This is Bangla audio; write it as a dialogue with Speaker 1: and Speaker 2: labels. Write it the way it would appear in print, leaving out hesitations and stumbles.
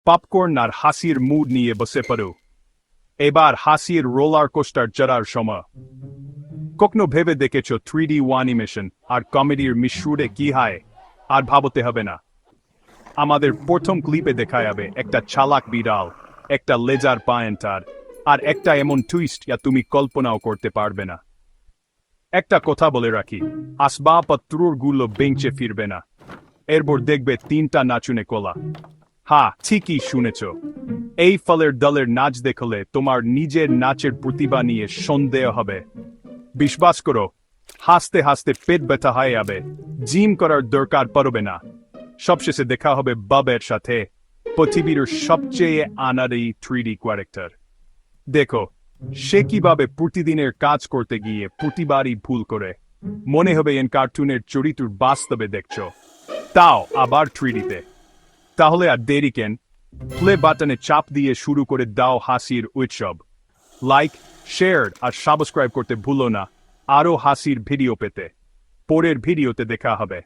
Speaker 1: পপকর্ন আর হাসির মুড নিয়ে বসে পড়ো। এবার হাসির রোলার কোস্টার চড়ার সময়। কখনো ভেবে দেখেছ 3D অ্যানিমেশন আর কমেডির মিশ্রণে কি হয়? আর ভাবতে হবে না। আমাদের প্রথম ক্লিপে দেখা যাবে একটা চালাক বিড়াল, একটা লেজার পায়েন্টার, আর একটা এমন টুইস্ট যা তুমি কল্পনাও করতে পারবে না। একটা কথা বলে রাখি, আসবাবপত্রর গুলো বেঞ্চে ফিরবে না। এরপর দেখবে 3টা নাচুনে কোলা। হ্যাঁ, ঠিকই শুনেছ। এই ফলের দলের নাচ দেখলে তোমার নিজের নাচের প্রতিভা নিয়ে সন্দেহ হবে। বিশ্বাস করো, হাসতে হাসতে পেট ব্যথা হয়ে যাবে, জিম করার দরকার পড়বে না। সবশেষে দেখা হবে ববের সাথে, পৃথিবীর সবচেয়ে আনাড়ি 3D ক্যারেক্টার। দেখো, সে কিভাবে প্রতিদিনের কাজ করতে গিয়ে প্রতিবারই ভুল করে। মনে হবে এন কার্টুনের চরিত্র বাস্তবে দেখছো, তাও আবার 3Dতে। তাহলে আর দেরি কেন? প্লে বাটনে চাপ দিয়ে শুরু করে দাও হাসির উৎসব। লাইক, শেয়ার আর সাবস্ক্রাইব করতে ভুলো না আরও হাসির ভিডিও পেতে। পরের ভিডিওতে দেখা হবে।